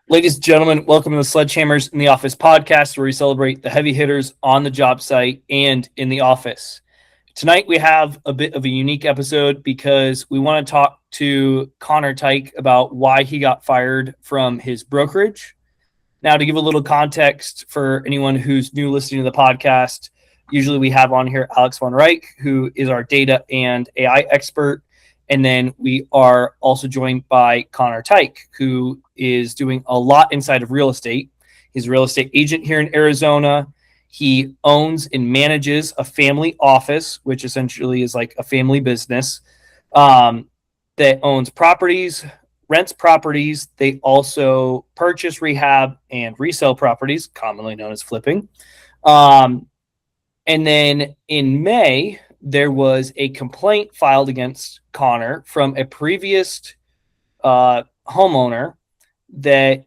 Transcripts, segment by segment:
Ladies and gentlemen, welcome to the Sledgehammers in the Office podcast, where we celebrate the heavy hitters on the job site and in the office. Tonight, we have a bit of a unique episode because we want to talk to Connor Tyke about why he got fired from his brokerage. Now, to give a little context for anyone who's new listening to the podcast, usually we have on here Alex Von Reich, who is our data and AI expert. And then we are also joined by Connor Tyke, who is doing a lot inside of real estate. He's a real estate agent here in Arizona. He owns and manages a family office, which essentially is like a family business that owns properties, rents properties. They also purchase, rehab, and resell properties, commonly known as flipping. And then in May, there was a complaint filed against Connor from a previous homeowner that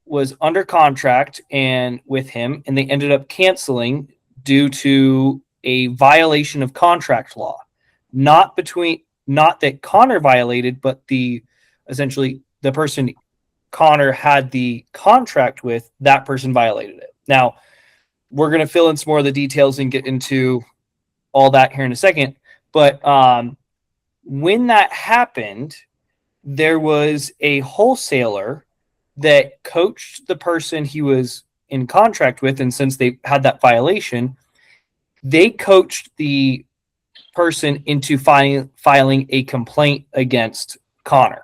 was under contract and with him, and they ended up canceling due to a violation of contract law. Not that Connor violated, but essentially the person Connor had the contract with, that person violated it. Now, we're going to fill in some more of the details and get into all that here in a second. But when that happened, there was a wholesaler that coached the person he was in contract with. And since they had that violation, they coached the person into filing a complaint against Connor.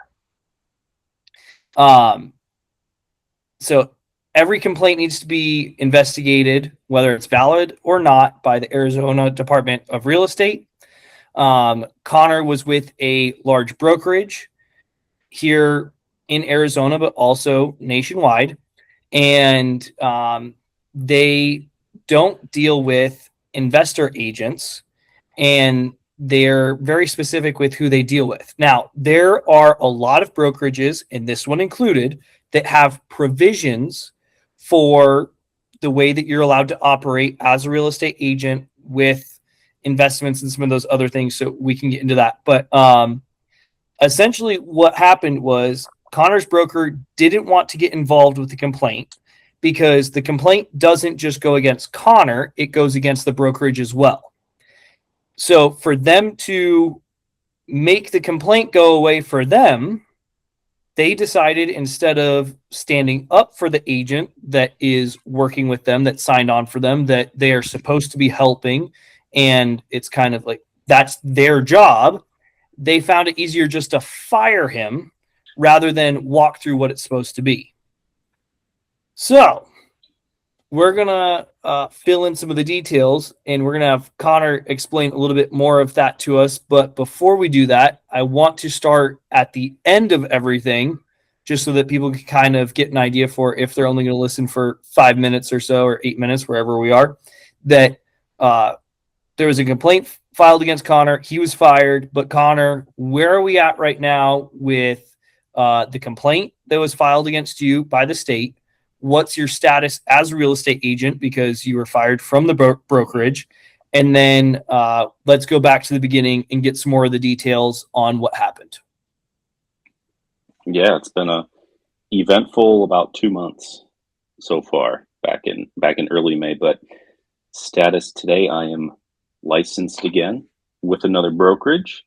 So every complaint needs to be investigated, whether it's valid or not, by the Arizona Department of Real Estate. Connor was with a large brokerage here in Arizona, but also nationwide. And they don't deal with investor agents, and they're very specific with who they deal with. Now, there are a lot of brokerages, and this one included, that have provisions for the way that you're allowed to operate as a real estate agent with investments and some of those other things. So we can get into that. But essentially what happened was Connor's broker didn't want to get involved with the complaint because the complaint doesn't just go against Connor, it goes against the brokerage as well. So for them to make the complaint go away for them, they decided, instead of standing up for the agent that is working with them, that signed on for them, that they are supposed to be helping, and it's kind of like that's their job, they found it easier just to fire him rather than walk through what it's supposed to be. So we're going to fill in some of the details, and we're going to have Connor explain a little bit more of that to us. But before we do that, I want to start at the end of everything, just so that people can kind of get an idea for, if they're only going to listen for 5 minutes or so, or 8 minutes, wherever we are, that there was a complaint filed against Connor. He was fired. But Connor, where are we at right now with the complaint that was filed against you by the state? What's your status as a real estate agent, because you were fired from the brokerage? And then let's go back to the beginning and get some more of the details on what happened. Yeah, it's been a eventful about 2 months so far, back in early May. But status today, I am licensed again with another brokerage.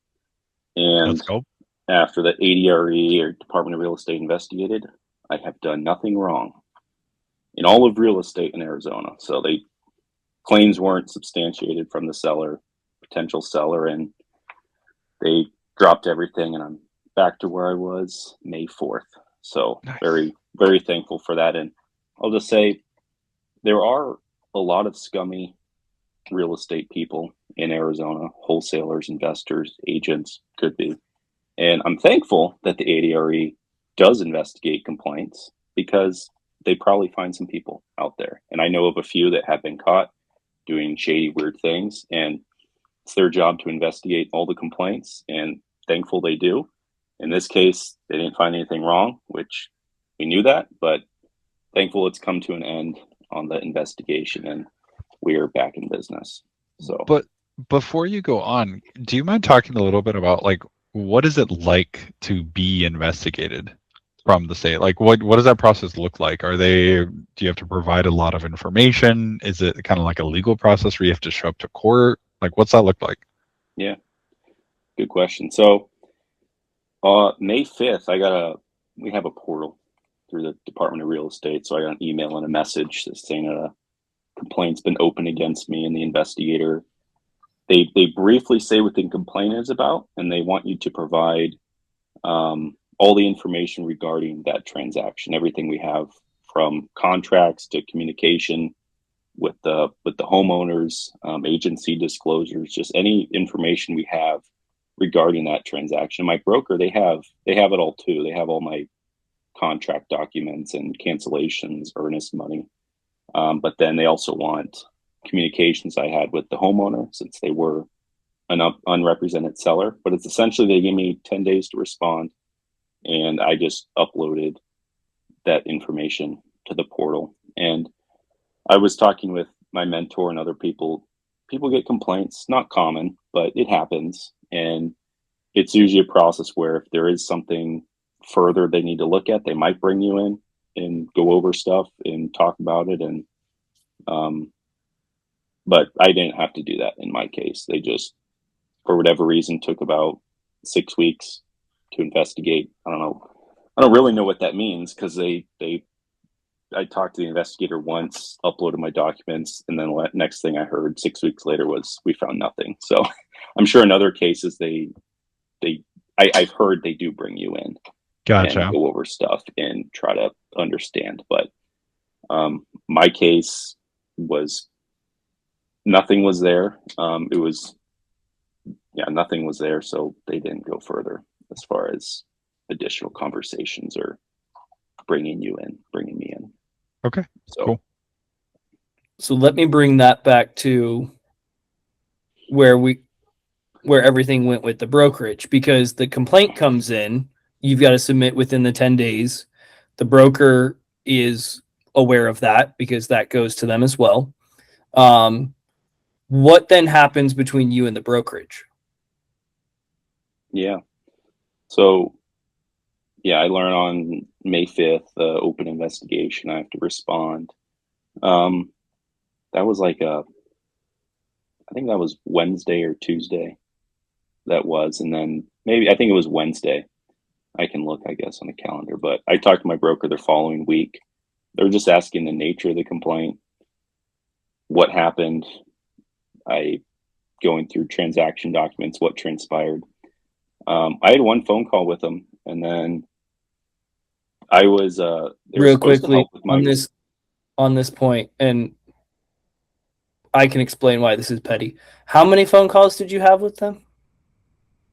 And Let's go. after the ADRE, or Department of Real Estate, investigated, I have done nothing wrong in all of real estate in Arizona. So claims weren't substantiated from the potential seller, and they dropped everything, and I'm back to where I was May 4th. So nice. Very, very thankful for that. And I'll just say there are a lot of scummy real estate people in Arizona, wholesalers, investors, agents, could be. And I'm thankful that the ADRE does investigate complaints, because they probably find some people out there. And I know of a few that have been caught doing shady, weird things, and it's their job to investigate all the complaints, and thankful they do. In this case, they didn't find anything wrong, which we knew that, but thankful it's come to an end on the investigation, and we are back in business. So, but before you go on, do you mind talking a little bit about, like, what is it like to be investigated? from the state? Like what does that process look like? Do you have to provide a lot of information? Is it kind of like a legal process where you have to show up to court? Like what's that look like? Yeah, good question. So May 5th, we have a portal through the Department of Real Estate. So I got an email and a message saying a complaint's been opened against me, and the investigator, they briefly say what the complaint is about, and they want you to provide all the information regarding that transaction, everything we have from contracts to communication with the homeowners, agency disclosures, just any information we have regarding that transaction. My broker, they have it all too. They have all my contract documents and cancellations, earnest money. But then they also want communications I had with the homeowner, since they were an unrepresented seller. But it's essentially, they gave me 10 days to respond, and I just uploaded that information to the portal. And I was talking with my mentor and other people. People get complaints, not common, but it happens. And it's usually a process where if there is something further they need to look at, they might bring you in and go over stuff and talk about it. And but I didn't have to do that in my case. They just, for whatever reason, took about 6 weeks to investigate. I don't know. I don't really know what that means, because I talked to the investigator once, uploaded my documents, and then next thing I heard 6 weeks later was we found nothing. So I'm sure in other cases I've heard they do bring you in Gotcha. and go over stuff and try to understand. But my case was, nothing was there. Nothing was there, so they didn't go further as far as additional conversations or bringing me in. Okay, So cool. So let me bring that back to where everything went with the brokerage, because the complaint comes in, you've got to submit within the 10 days. The broker is aware of that because that goes to them as well. What then happens between you and the brokerage? yeah. So I learn on May 5th, open investigation. I have to respond. That was like I think that was Wednesday or Tuesday. That was, and then I think it was Wednesday. I can look, I guess, on the calendar. But I talked to my broker the following week. They were just asking the nature of the complaint, what happened. I going through transaction documents, what transpired. I had one phone call with them, and then I was Real quickly on this point, and I can explain why this is petty. How many phone calls did you have with them?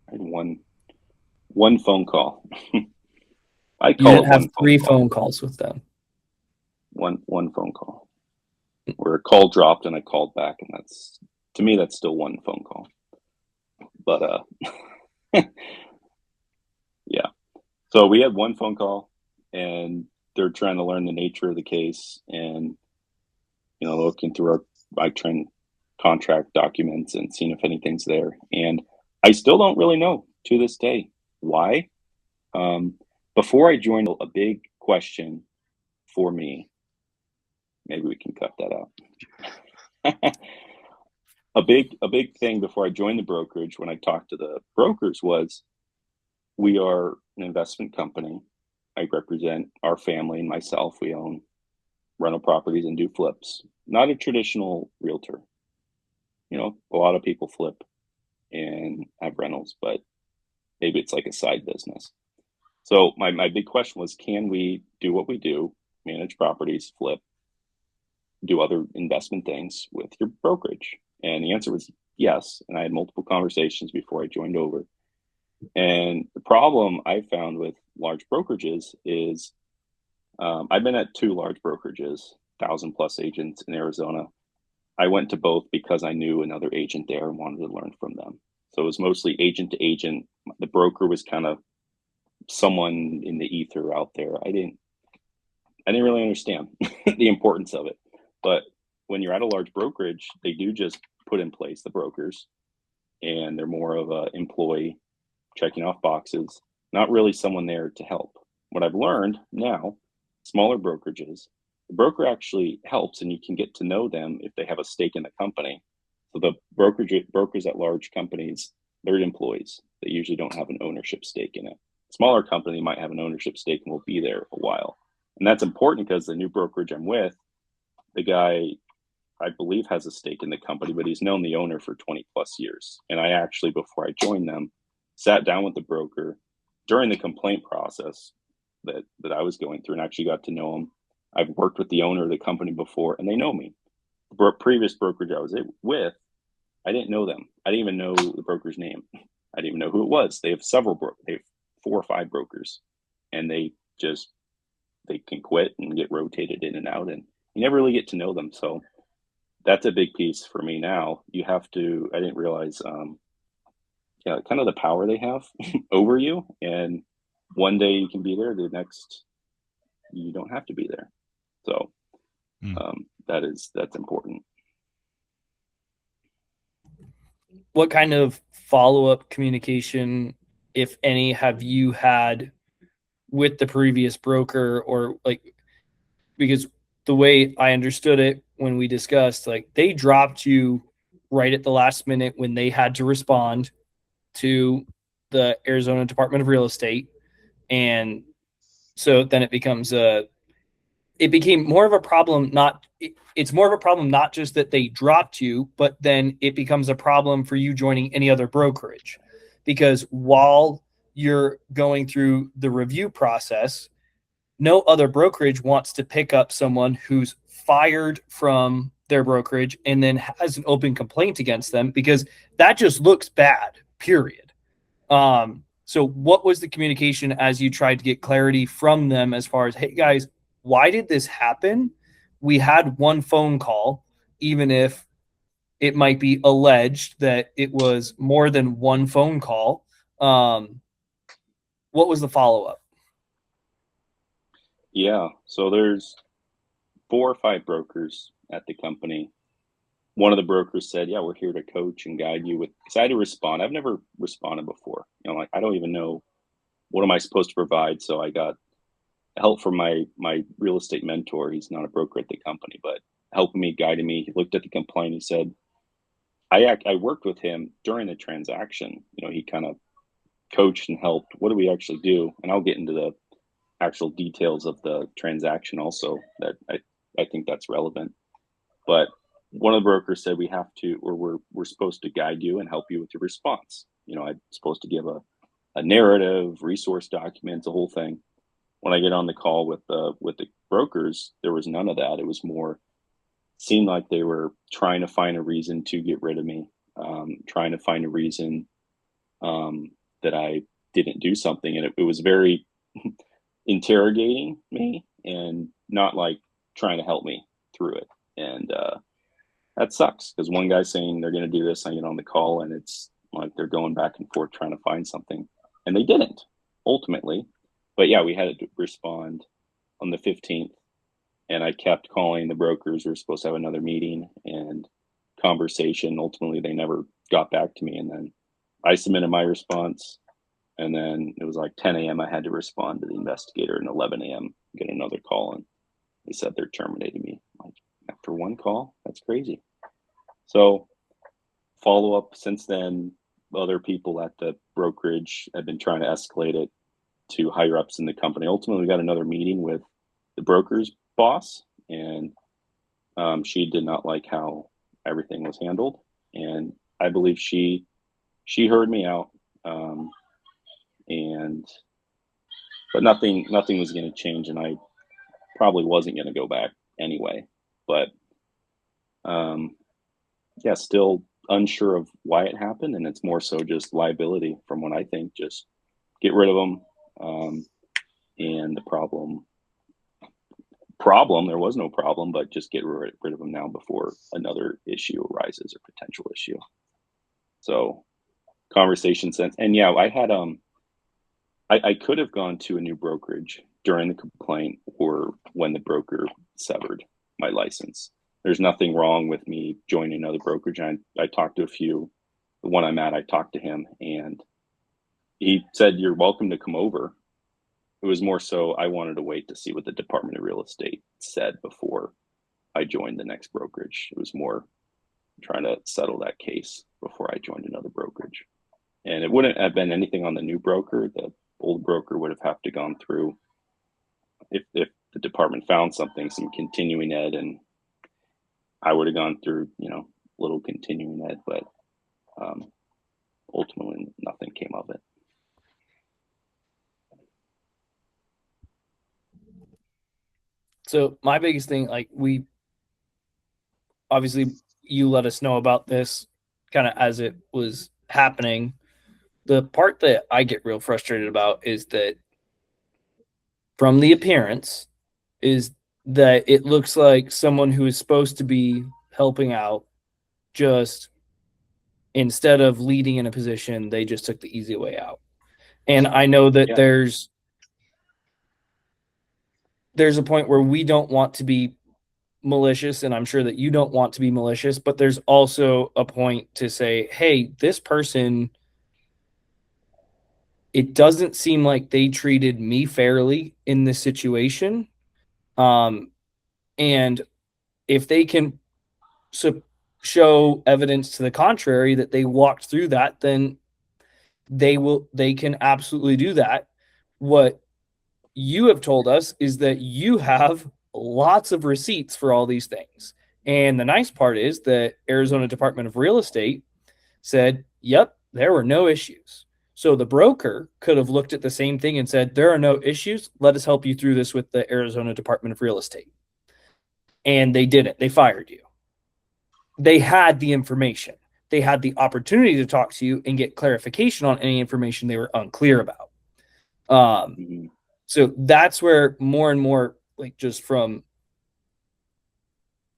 I had one phone call. I You call didn't it have one three phone call. phone calls with them. One phone call where a call dropped and I called back, and that's, to me, that's still one phone call. But yeah. So we had one phone call, and they're trying to learn the nature of the case, and looking through our contract documents and seeing if anything's there. And I still don't really know to this day why. Before I joined, a big question for me, maybe we can cut that out. A big thing before I joined the brokerage, when I talked to the brokers, was we are an investment company. I represent our family and myself. We own rental properties and do flips. Not a traditional realtor. A lot of people flip and have rentals, but maybe it's like a side business. So my big question was, can we do what we do, manage properties, flip, do other investment things with your brokerage? And the answer was yes. And I had multiple conversations before I joined over. And the problem I found with large brokerages is I've been at 2 large brokerages, 1,000+ agents in Arizona. I went to both because I knew another agent there and wanted to learn from them. So it was mostly agent to agent. The broker was kind of someone in the ether out there. I didn't really understand the importance of it. But when you're at a large brokerage, they do just put in place the brokers, and they're more of a employee checking off boxes, not really someone there to help. what I've learned now, smaller brokerages, the broker actually helps, and you can get to know them if they have a stake in the company. So the brokers at large companies, they're employees. They usually don't have an ownership stake in it. Smaller company might have an ownership stake and will be there a while. And that's important because the new brokerage I'm with, the guy, I believe, has a stake in the company, but he's known the owner for 20 plus years. And I actually, before I joined them, sat down with the broker during the complaint process that I was going through and actually got to know him. I've worked with the owner of the company before, and they know me. The previous brokerage I was with, I didn't know them. I didn't even know the broker's name. I didn't even know who it was. They have they have 4 or 5 brokers, and they can quit and get rotated in and out, and you never really get to know them. So that's a big piece for me now. You have to, I didn't realize, kind of the power they have over you. And one day you can be there, the next you don't have to be there. So that's important. What kind of follow-up communication, if any, have you had with the previous broker? Or like, because the way I understood it when we discussed, like, they dropped you right at the last minute when they had to respond to the Arizona Department of Real Estate. And so then it became more of a problem. It's more of a problem, not just that they dropped you, but then it becomes a problem for you joining any other brokerage, because while you're going through the review process, no other brokerage wants to pick up someone who's fired from their brokerage and then has an open complaint against them, because that just looks bad, period. So what was the communication as you tried to get clarity from them as far as, hey guys, why did this happen? We had one phone call, even if it might be alleged that it was more than one phone call. What was the follow-up? Yeah. So there's 4 or 5 brokers at the company. One of the brokers said, yeah, we're here to coach and guide you with, because I had to respond. I've never responded before. Like, I don't even know what am I supposed to provide. So I got help from my real estate mentor. He's not a broker at the company, but helping me, guiding me. He looked at the complaint. He said, I worked with him during the transaction. He kind of coached and helped. What do we actually do? And I'll get into the actual details of the transaction also, that I think that's relevant. But one of the brokers said we have to, or we're supposed to guide you and help you with your response. I'm supposed to give a narrative, resource documents, the whole thing. When I get on the call with the brokers, there was none of that. It was more, seemed like they were trying to find a reason to get rid of me, trying to find a reason that I didn't do something. And it was very interrogating me and not like trying to help me through it. And that sucks, because one guy's saying they're going to do this, I get on the call, and it's like they're going back and forth trying to find something, and they didn't ultimately. But yeah, we had to respond on the 15th, and I kept calling the brokers. We were supposed to have another meeting and conversation. Ultimately, they never got back to me, and then I submitted my response, and then it was like 10 a.m. I had to respond to the investigator, and 11 a.m. get another call, and they said they're terminating me. Like, after one call? That's crazy. So follow up since then, other people at the brokerage have been trying to escalate it to higher ups in the company. Ultimately, we got another meeting with the broker's boss, and she did not like how everything was handled. And I believe she heard me out, but nothing was going to change, and I probably wasn't going to go back anyway. But yeah, still unsure of why it happened, and it's more so just liability from what I think. Just get rid of them, and the problem, there was no problem, but just get rid of them now before another issue arises, or potential issue. So conversation sense. And yeah, I had I could have gone to a new brokerage during the complaint or when the broker severed my license. There's nothing wrong with me joining another brokerage. I talked to a few. The one I'm at, I talked to him, and he said, you're welcome to come over. It was more so I wanted to wait to see what the Department of Real Estate said before I joined the next brokerage. It was more trying to settle that case before I joined another brokerage. And it wouldn't have been anything on the new broker. The old broker would have to gone through, if the department found something, some continuing ed, and I would have gone through, little continuing ed, but ultimately nothing came of it. So my biggest thing, we obviously, you let us know about this kind of as it was happening. The part that I get real frustrated about is that from the appearance is that it looks like someone who is supposed to be helping out, just instead of leading in a position, they just took the easy way out. And I know that there's a point where we don't want to be malicious, and I'm sure that you don't want to be malicious, but there's also a point to say, hey, this person, it doesn't seem like they treated me fairly in this situation. And if they can show evidence to the contrary that they walked through that, then they can absolutely do that. What you have told us is that you have lots of receipts for all these things. And the nice part is that Arizona Department of Real Estate said, yep, there were no issues. So the broker could have looked at the same thing and said, there are no issues. Let us help you through this with the Arizona Department of Real Estate. And they didn't. They fired you. They had the information. They had the opportunity to talk to you and get clarification on any information they were unclear about. So that's where more and more, just from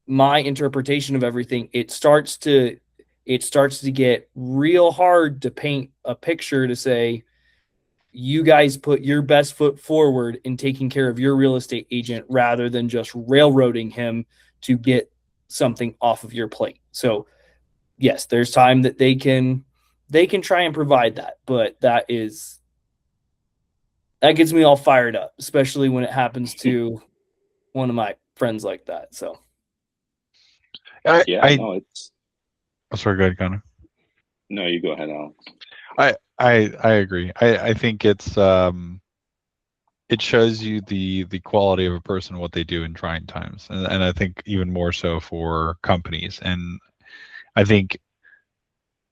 my interpretation of everything, it starts to get real hard to paint a picture to say, you guys put your best foot forward in taking care of your real estate agent rather than just railroading him to get something off of your plate. So yes, there's time that they can try and provide that, but that gets me all fired up, especially when it happens to one of my friends like that. So I'm Oh, sorry, go ahead, Connor. No, you go ahead, Alex. I agree. I think it's it shows you the quality of a person, what they do in trying times, and I think even more so for companies. And I think,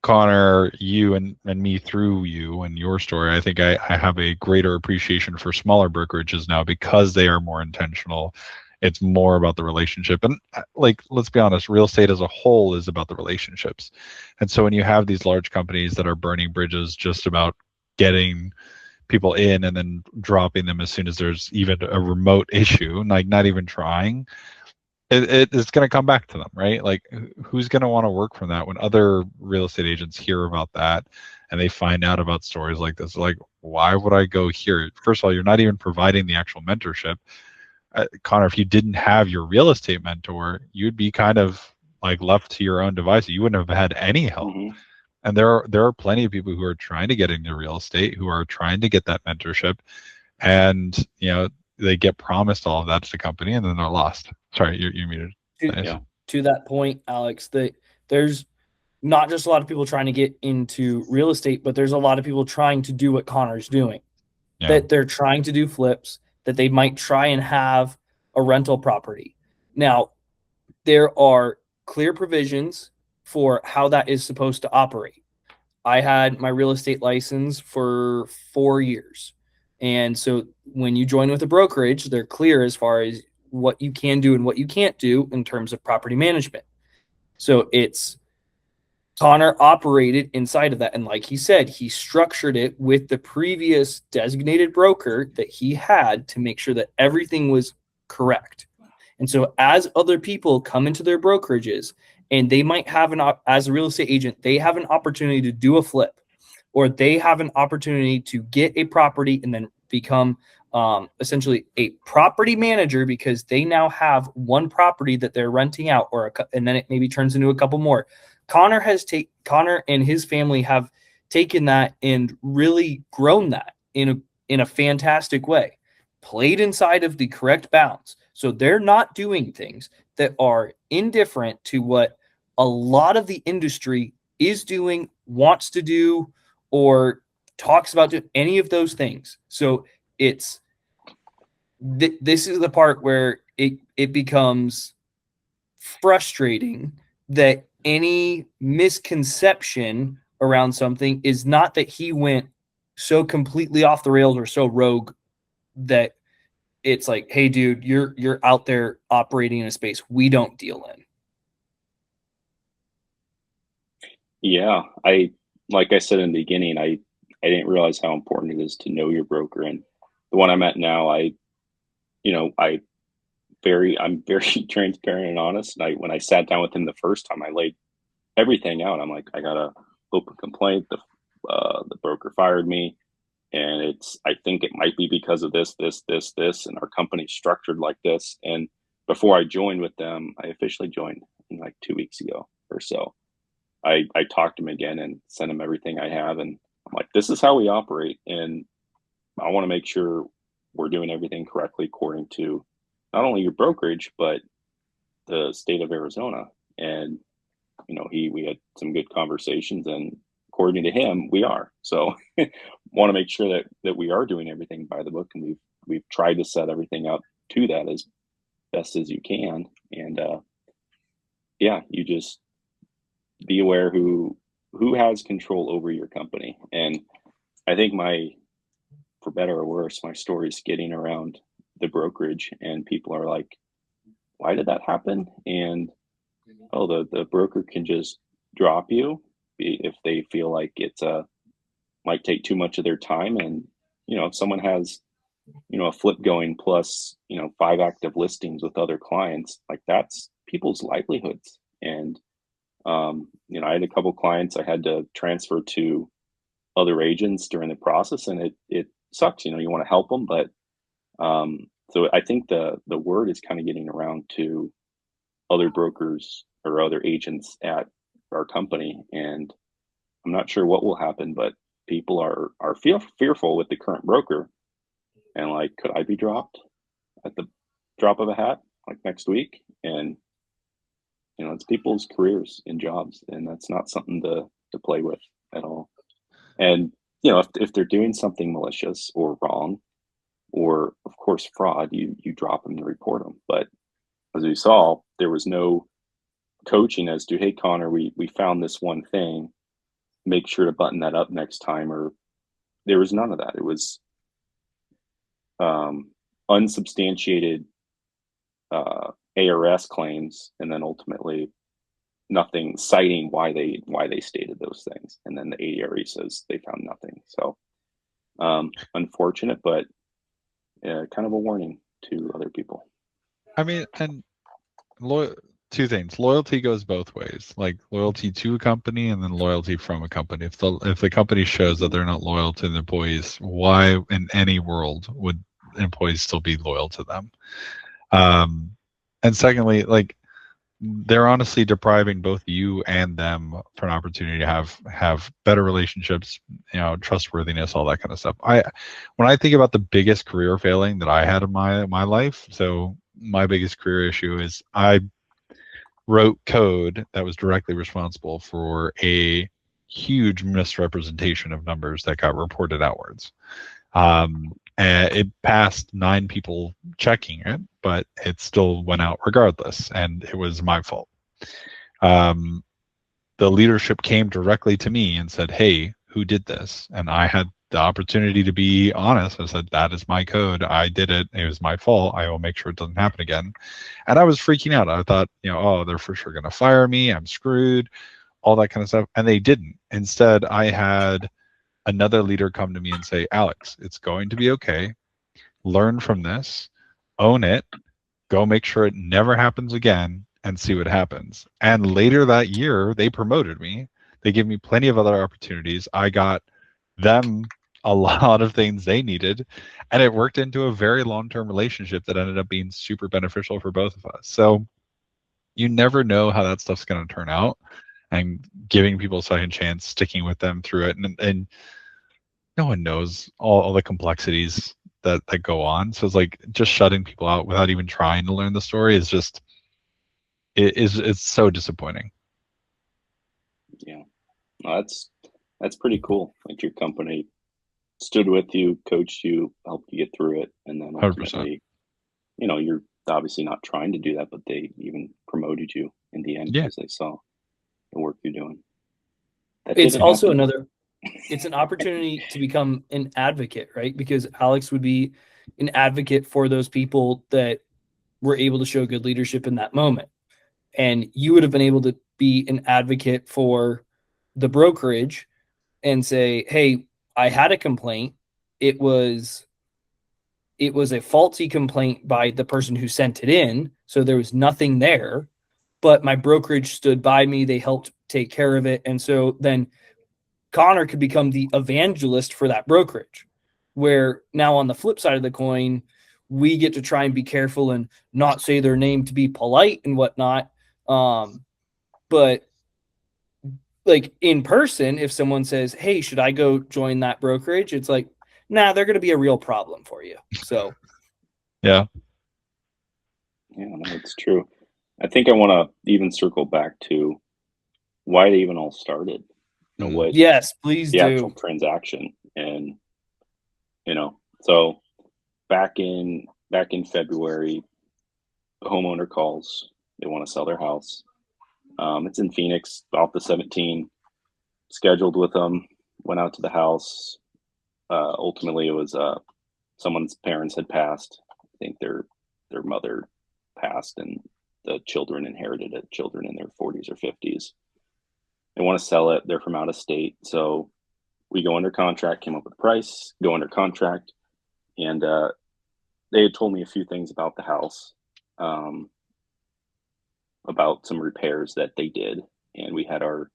Connor, you and me, through you and your story, I think I have a greater appreciation for smaller brokerages now because they are more intentional. It's more about the relationship. And let's be honest, real estate as a whole is about the relationships. And so when you have these large companies that are burning bridges just about getting people in and then dropping them as soon as there's even a remote issue, not even trying, it's going to come back to them, right? Who's going to want to work from that when other real estate agents hear about that and they find out about stories like this? Why would I go here? First of all, you're not even providing the actual mentorship. Connor, if you didn't have your real estate mentor, you'd be kind of left to your own devices. You wouldn't have had any help. Mm-hmm. And there are plenty of people who are trying to get into real estate, who are trying to get that mentorship, and they get promised all of that to the company and then they're lost. Sorry, you're muted. To that point, Alex, that there's not just a lot of people trying to get into real estate, but there's a lot of people trying to do what Connor's doing. Yeah. That they're trying to do flips, that they might try and have a rental property. Now, there are clear provisions for how that is supposed to operate. I had my real estate license for 4 years. And so when you join with a brokerage, they're clear as far as what you can do and what you can't do in terms of property management. So it's Connor operated inside of that. And like he said, he structured it with the previous designated broker that he had to make sure that everything was correct. And so as other people come into their brokerages and they might have as a real estate agent, they have an opportunity to do a flip, or they have an opportunity to get a property and then become essentially a property manager because they now have one property that they're renting out, and then it maybe turns into a couple more. Connor and his family have taken that and really grown that in a fantastic way. played inside of the correct bounds. So they're not doing things that are indifferent to what a lot of the industry is doing, wants to do, or talks about doing, any of those things. So it's this is the part where it becomes frustrating that any misconception around something is not that he went so completely off the rails or so rogue that it's like, hey dude, you're out there operating in a space we don't deal in. Yeah, like I said in the beginning, I didn't realize how important it is to know your broker. And the one I'm at now, you know, I'm very transparent and honest. And when I sat down with him the first time, I laid everything out. I'm like, I got a open complaint. The broker fired me, and I think it might be because of this, and our company's structured like this. And before I joined with them, I officially joined like 2 weeks ago or so. I talked to him again and sent him everything I have, and I'm like, this is how we operate, and I want to make sure we're doing everything correctly according to not only your brokerage but the state of Arizona. And you know, we had some good conversations, and according to him, we are. So want to make sure that we are doing everything by the book, and we've tried to set everything up to that as best as you can. And yeah, you just be aware who has control over your company. And I think for better or worse, my story is getting around the brokerage, and people are like, why did that happen? And oh, the broker can just drop you if they feel like it's might take too much of their time. And you know, if someone has, you know, a flip going plus, you know, 5 active listings with other clients, like that's people's livelihoods. And you know, I had a couple clients I had to transfer to other agents during the process, and it sucks. You know, you want to help them, but so I think the word is kind of getting around to other brokers or other agents at our company, and I'm not sure what will happen, but people are fearful with the current broker, and like, could I be dropped at the drop of a hat like next week? And you know, it's people's careers and jobs, and that's not something to play with at all. And you know, if they're doing something malicious or wrong, or of course fraud, you drop them and report them. But as we saw, there was no coaching as to, hey Connor, we found this one thing, make sure to button that up next time. Or there was none of that. It was unsubstantiated ARS claims, and then ultimately nothing citing why they stated those things. And then the ADRE says they found nothing. So unfortunate, but kind of a warning to other people. I mean, and two things. Loyalty goes both ways, like loyalty to a company and then loyalty from a company. If the company shows that they're not loyal to the employees, why in any world would employees still be loyal to them? And secondly, like, they're honestly depriving both you and them for an opportunity to have better relationships, you know, trustworthiness, all that kind of stuff. When I think about the biggest career failing that I had in my life, so my biggest career issue is I wrote code that was directly responsible for a huge misrepresentation of numbers that got reported outwards. And it passed 9 people checking it, but it still went out regardless, and it was my fault. The leadership came directly to me and said, hey, who did this? And I had the opportunity to be honest. I said, that is my code. I did it. It was my fault. I will make sure it doesn't happen again. And I was freaking out. I thought, you know, oh, they're for sure going to fire me. I'm screwed, all that kind of stuff. And they didn't. Instead, I had another leader come to me and say, Alex, it's going to be okay. Learn from this, own it, go make sure it never happens again, and see what happens. And later that year, they promoted me. They gave me plenty of other opportunities. I got them a lot of things they needed, and it worked into a very long-term relationship that ended up being super beneficial for both of us. So you never know how that stuff's going to turn out, and giving people a second chance, sticking with them through it, and no one knows all the complexities that go on. So it's like just shutting people out without even trying to learn the story is just it's so disappointing. Yeah, no, that's pretty cool. Like your company stood with you, coached you, helped you get through it, and then 100%. ultimately, you're obviously not trying to do that, but they even promoted you in the end Yeah. because they saw the work you're doing. That It's didn't also happen. it's an opportunity to become an advocate, right? Because Alex would be an advocate for those people that were able to show good leadership in that moment. And you would have been able to be an advocate for the brokerage and say, hey, I had a complaint. It was a faulty complaint by the person who sent it in. So there was nothing there, but my brokerage stood by me. They helped take care of it. And so then Connor could become the evangelist for that brokerage, where now on the flip side of the coin, we get to try and be careful and not say their name to be polite and whatnot. But like in person, if someone says, hey, should I go join that brokerage? It's like, nah, they're going to be a real problem for you. So Yeah. Yeah, no, it's true. I think I want to even circle back to why they even all started. Mhm. What yes, please the actual do. transaction, and so back in February, the homeowner calls. They want to sell their house. It's in Phoenix, off the 17. Scheduled with them. Went out to the house. Ultimately, it was someone's parents had passed. I think their mother passed, and the children inherited it. Children in their 40s or 50s. They want to sell it. They're from out of state, so we go under contract. Came up with a price. Go under contract, and they had told me a few things about the house, um, about some repairs that they did, and we had our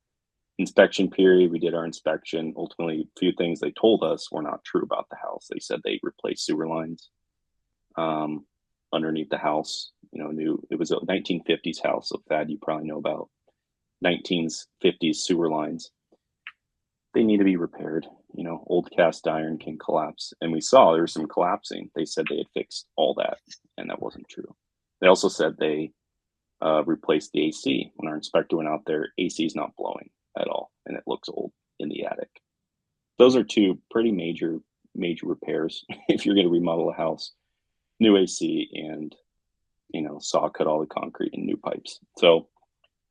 inspection period. We did our inspection. Ultimately, a few things they told us were not true about the house. They said they replaced sewer lines um, underneath the house. New it was a 1950s house. So Thad, you probably know about 1950s sewer lines. They need to be repaired. Old cast iron can collapse, and we saw there was some collapsing. They said they had fixed all that, and that wasn't true. They also said they replaced the AC. When our inspector went out there, AC is not blowing at all, and it looks old in the attic. Those are two pretty major repairs if you're going to remodel a house. New AC and saw cut all the concrete and new pipes. So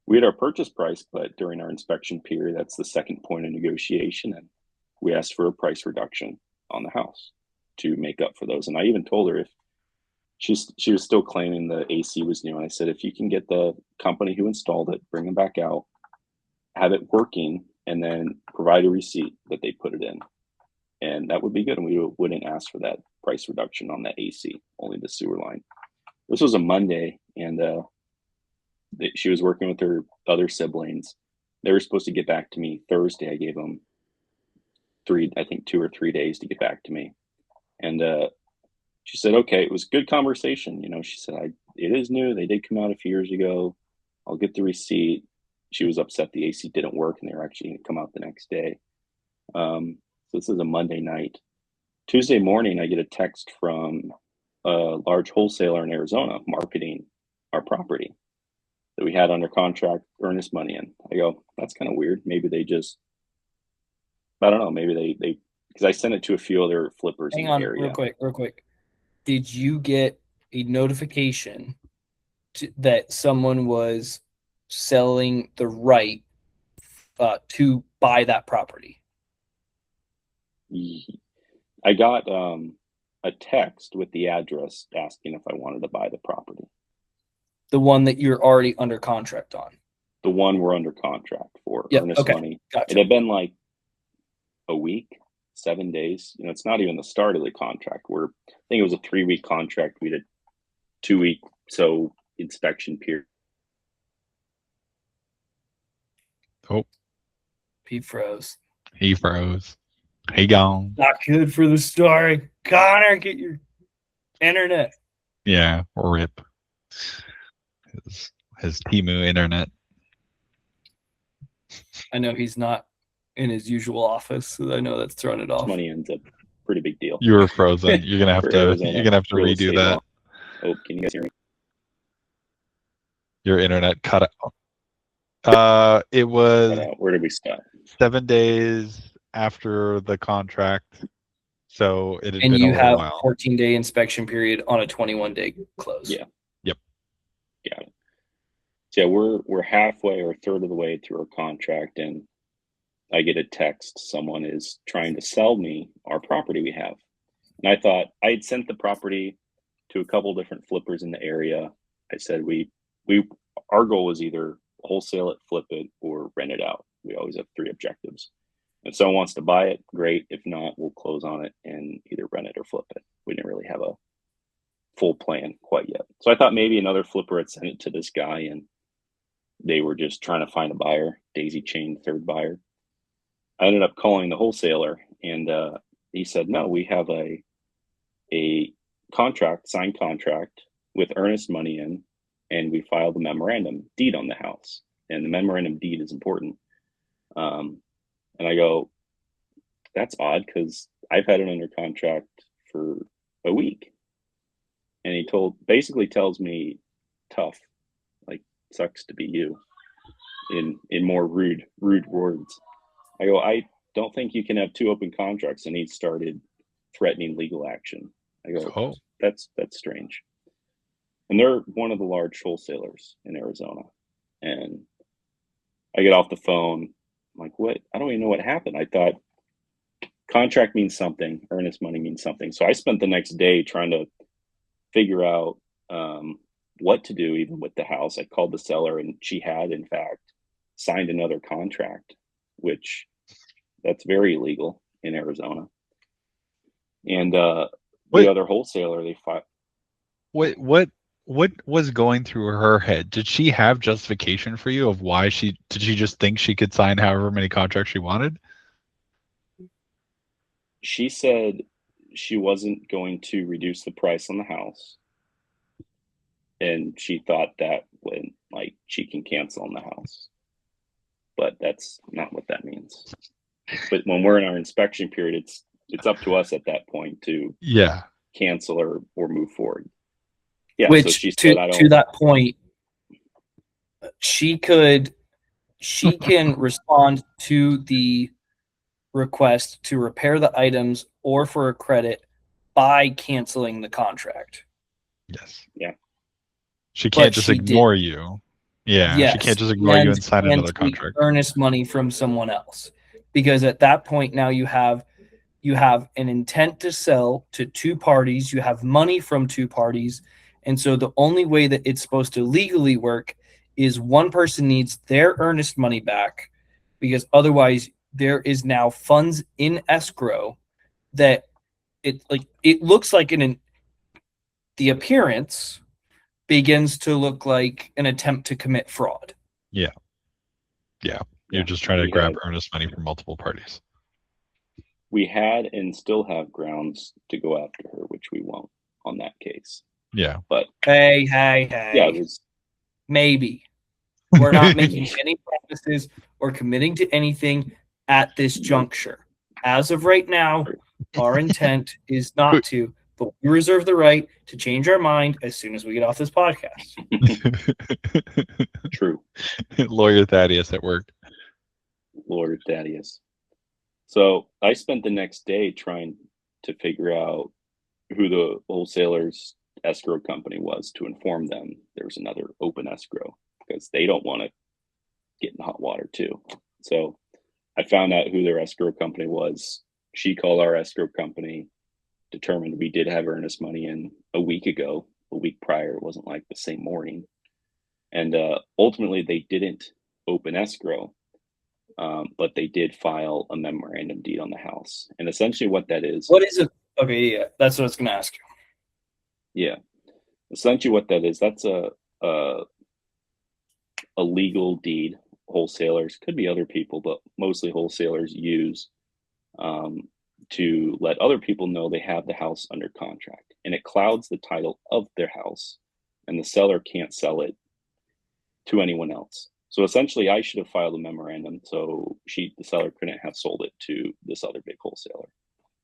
we had our purchase price, but during our inspection period, that's the second point of negotiation, and we asked for a price reduction on the house to make up for those. And I even told her if she was still claiming the AC was new, and I said if you can get the company who installed it, bring them back out, have it working, and then provide a receipt that they put it in, and that would be good. And we wouldn't ask for that price reduction on the AC, only the sewer line. This was a Monday, and she was working with her other siblings. They were supposed to get back to me Thursday. I gave them 2 or 3 days to get back to me. And she said, okay, it was a good conversation. She said, it is new. They did come out a few years ago. I'll get the receipt. She was upset the AC didn't work, and they were actually going to come out the next day. So this is a Monday night. Tuesday morning, I get a text from a large wholesaler in Arizona marketing our property that we had under contract, earnest money in. I go, that's kind of weird. Maybe they just, I don't know. Maybe they because I sent it to a few other flippers in Hang the on, real area. quick. Did you get a notification that someone was selling the right to buy that property? I got a text with the address asking if I wanted to buy the property. The one that you're already under contract on? The one we're under contract for, Yep. earnest Okay. money. Gotcha. It had been like a week, 7 days. It's not even the start of the contract. I think it was a 3-week contract. We did 2-week inspection period. Oh, He froze. he froze. He gone. Not good for the story. Connor, get your internet. Yeah, rip. His Timu internet. I know he's not in his usual office, so I know that's throwing it off. Money ends up pretty big deal. You were frozen. You're gonna have For to. Arizona You're gonna have to real redo estate that. law. Oh, can you guys hear me? Your internet cut out. It was Where did we stop? 7 days after the contract, so it had And been a you little have while. 14-day inspection period on a 21-day close. Yeah. Yep. Got it. So yeah, we're halfway or a third of the way through our contract, and I get a text. Someone is trying to sell me our property we have. And I thought I had sent the property to a couple different flippers in the area. I said our goal was either wholesale it, flip it, or rent it out. We always have 3 objectives. If someone wants to buy it, great. If not, we'll close on it and either rent it or flip it. We didn't really have a full plan quite yet. So I thought maybe another flipper had sent it to this guy and they were just trying to find a buyer, daisy chain third buyer. I ended up calling the wholesaler, and he said, no, we have a signed contract with earnest money in, and we filed a memorandum deed on the house. And the memorandum deed is important. And I go, that's odd because I've had it under contract for a week. And he basically tells me, tough, like, sucks to be you, in more rude words. I go, I don't think you can have 2 open contracts. And he started threatening legal action. I go, Oh, that's strange. And they're one of the large wholesalers in Arizona. And I get off the phone. I'm like, what? I don't even know what happened. I thought contract means something, earnest money means something. So I spent the next day trying to figure out what to do even with the house. I called the seller, and she had, in fact, signed another contract, which that's very illegal in Arizona. And the other wholesaler, they fought. what was going through her head? Did she have justification for you of why did she just think she could sign however many contracts she wanted? She said she wasn't going to reduce the price on the house. And she thought that when, like, she can cancel on the house. But that's not what that means. But when we're in our inspection period, it's up to us at that point to cancel or move forward. Yeah. Which, so she said, to that point, she can respond to the request to repair the items or for a credit by canceling the contract. Yes. Yeah. She can't But just she ignore did. you. Yeah. Yes, She can't just ignore you and sign another take contract. earnest money from someone else, because at that point now you have an intent to sell to 2 parties. You have money from 2 parties, and so the only way that it's supposed to legally work is one person needs their earnest money back, because otherwise there is now funds in escrow that it looks like the appearance begins to look like an attempt to commit fraud. Yeah. You're just trying to grab earnest money from multiple parties. We had and still have grounds to go after her, which we won't on that case. Yeah. But Hey. yeah, it was maybe. We're not making any promises or committing to anything at this juncture. As of right now, our intent is not to, but we reserve the right to change our mind as soon as we get off this podcast. true. Lawyer Thaddeus at work. Lord Thaddeus. So I spent the next day trying to figure out who the wholesaler's escrow company was to inform them there's another open escrow, because they don't want to get in hot water too. So I found out who their escrow company was. She called our escrow company, determined we did have earnest money in a week ago, a week prior. It wasn't like the same morning. And ultimately, they didn't open escrow, but they did file a memorandum deed on the house. And essentially what that is... What is it? Okay, yeah, that's what I was going to ask you. Yeah. Essentially what that is, that's a legal deed wholesalers, could be other people, but mostly wholesalers use to let other people know they have the house under contract. And it clouds the title of their house, and the seller can't sell it to anyone else. So essentially, I should have filed a memorandum so the seller couldn't have sold it to this other big wholesaler.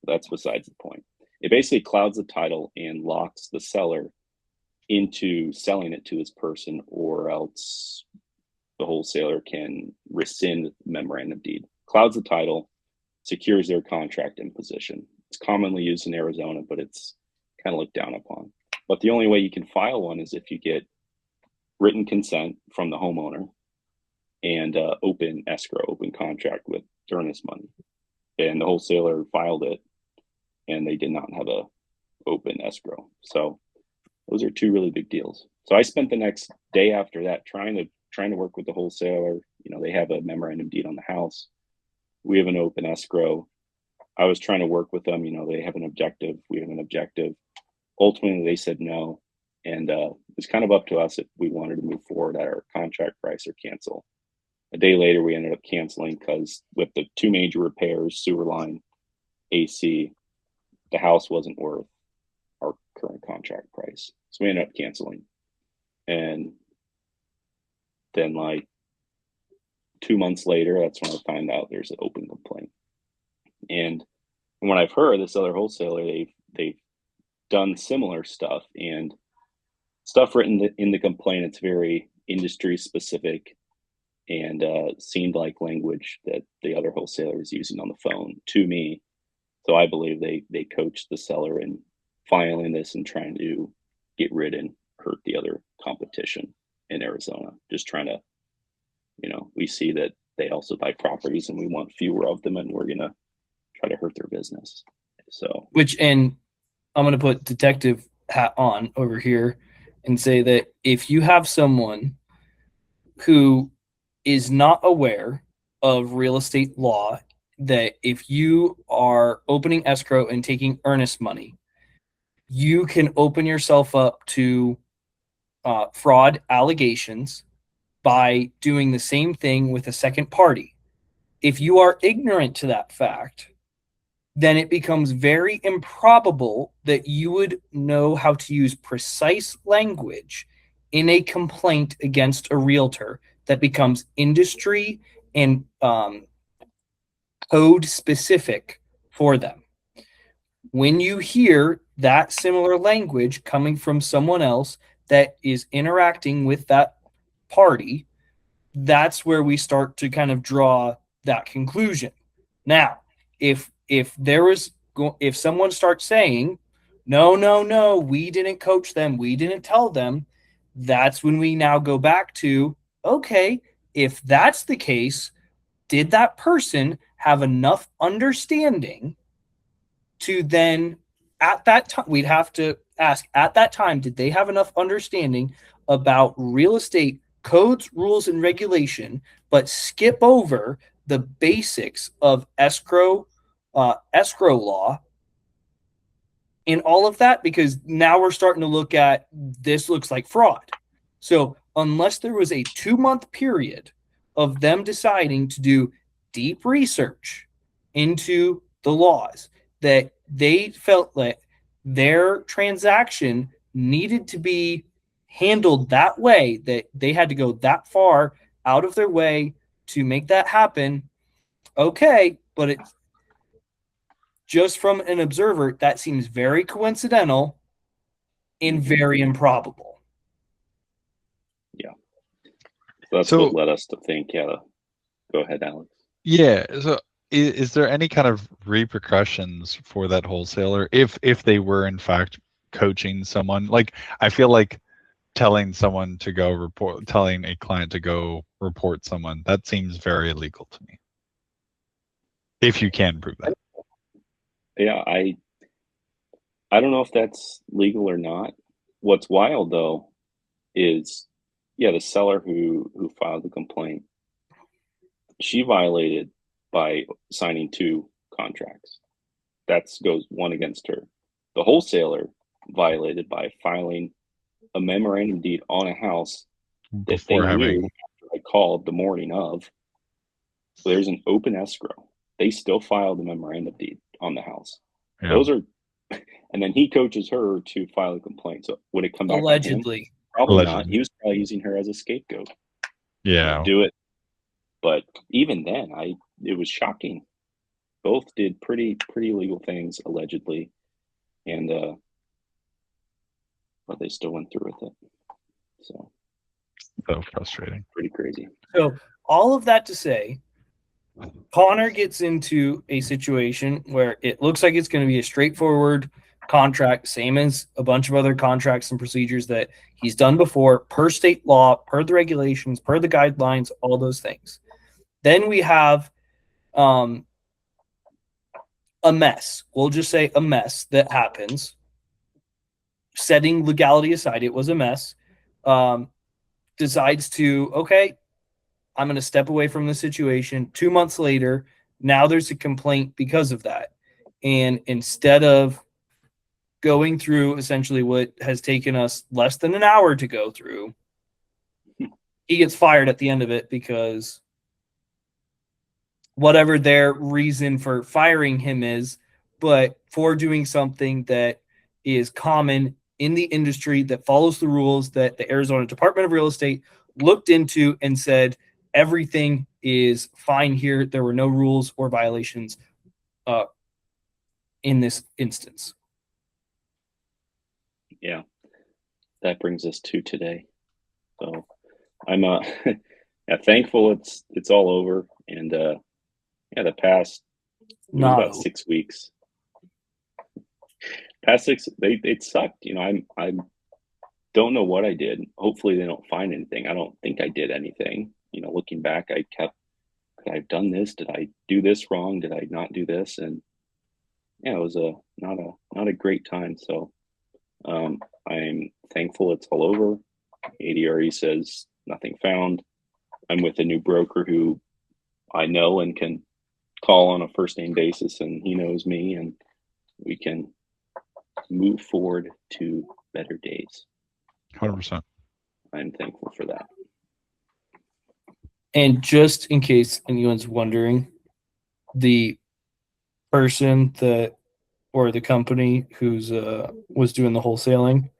That's besides the point. It basically clouds the title and locks the seller into selling it to this person, or else the wholesaler can rescind the memorandum of deed. Clouds the title, secures their contract in position. It's commonly used in Arizona, but it's kind of looked down upon. But the only way you can file one is if you get written consent from the homeowner and open escrow, open contract with earnest money. And the wholesaler filed it, and they did not have a open escrow. So those are two really big deals. So I spent the next day after that trying to work with the wholesaler. You know, they have a memorandum deed on the house. We have an open escrow. I was trying to work with them. You know, they have an objective. We have an objective. Ultimately, they said no. And it was kind of up to us if we wanted to move forward at our contract price or cancel. A day later, we ended up canceling because with the two major repairs, sewer line, AC, the house wasn't worth our current contract price. So we ended up canceling. And then like 2 months later, that's when I find out there's an open complaint. And from what I've heard, this other wholesaler, they've done similar stuff, and stuff written in the complaint. It's very industry specific, and seemed like language that the other wholesaler is using on the phone to me. So I believe they coached the seller in filing this and trying to get rid and hurt the other competition in Arizona. Just trying to, you know, we see that they also buy properties and we want fewer of them, and we're going to try to hurt their business. So, and I'm going to put detective hat on over here and say that if you have someone who is not aware of real estate law, that if you are opening escrow and taking earnest money, you can open yourself up to fraud allegations by doing the same thing with a second party. If you are ignorant to that fact, then it becomes very improbable that you would know how to use precise language in a complaint against a realtor that becomes industry and code specific for them. When you hear that similar language coming from someone else that is interacting with that party, that's where we start to kind of draw that conclusion. Now, if someone starts saying, no, we didn't coach them, we didn't tell them, that's when we now go back to, okay, if that's the case, did that person have enough understanding to then, at that time, we'd have to ask, at that time, did they have enough understanding about real estate codes, rules, and regulation, but skip over the basics of escrow law and all of that? Because now we're starting to look at, this looks like fraud. So unless there was a 2-month period of them deciding to do deep research into the laws, that they felt that their transaction needed to be handled that way, that they had to go that far out of their way to make that happen, okay, but it's just from an observer, that seems very coincidental and very improbable. yeah. So that's what led us to think, yeah. Go ahead, Alex. Yeah. So is there any kind of repercussions for that wholesaler if they were in fact coaching someone? Like, I feel like telling a client to go report someone, that seems very illegal to me. If you can prove that. Yeah, I don't know if that's legal or not. What's wild though is, yeah, the seller who filed the complaint, she violated by signing 2 contracts. That goes one against her. The wholesaler violated by filing a memorandum deed on a house that they knew after I called the morning of. So there's an open escrow. They still filed the memorandum deed on the house. Yeah. Those are, and then he coaches her to file a complaint. So would it come back allegedly? On him? Probably not. He was probably using her as a scapegoat. Yeah. Do it. But even then, it was shocking. both did pretty illegal things allegedly, and but they still went through with it. So frustrating. pretty crazy. So all of that to say, Connor gets into a situation where it looks like it's going to be a straightforward contract, same as a bunch of other contracts and procedures that he's done before, per state law, per the regulations, per the guidelines, all those things. Then we have a mess. We'll just say a mess that happens. Setting legality aside, it was a mess. Decides to, okay, I'm going to step away from the situation. 2 months later, now there's a complaint because of that. And instead of going through essentially what has taken us less than an hour to go through, he gets fired at the end of it because whatever their reason for firing him is, but for doing something that is common in the industry that follows the rules that the Arizona Department of Real Estate looked into and said everything is fine here. There were no rules or violations in this instance. Yeah, that brings us to today. So I'm yeah, thankful it's all over, and yeah, the past about 6 weeks. Past six, it sucked. You know, I don't know what I did. Hopefully, they don't find anything. I don't think I did anything. You know, looking back, I kept, could I have done this? Did I do this wrong? Did I not do this? And yeah, it was not a great time. So I'm thankful it's all over. ADRE says nothing found. I'm with a new broker who I know and can call on a first name basis, and he knows me, and we can move forward to better days. 100%. I'm thankful for that. And just in case anyone's wondering, the person that, or the company who's was doing the wholesaling,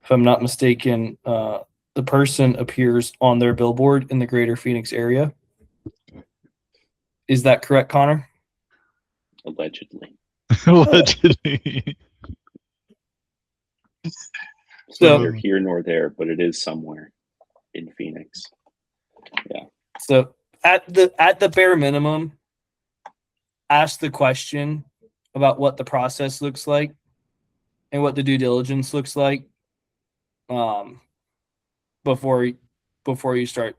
if I'm not mistaken, the person appears on their billboard in the greater Phoenix area. Is that correct, Connor? Allegedly. Allegedly. So neither here nor there, but it is somewhere in Phoenix. Yeah. So at the bare minimum, ask the question about what the process looks like and what the due diligence looks like before you start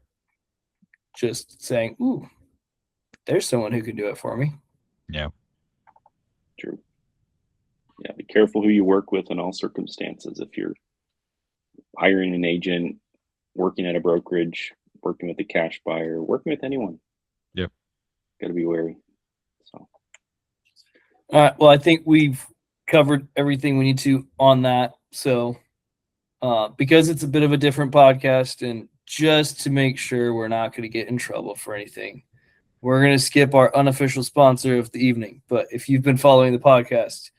just saying, ooh, there's someone who can do it for me. Yeah. True. Yeah, be careful who you work with in all circumstances. If you're hiring an agent, working at a brokerage, working with a cash buyer, working with anyone. Yep. Got to be wary. So. All right. Well, I think we've covered everything we need to on that. So because it's a bit of a different podcast, and just to make sure we're not going to get in trouble for anything, we're going to skip our unofficial sponsor of the evening. But if you've been following the podcast,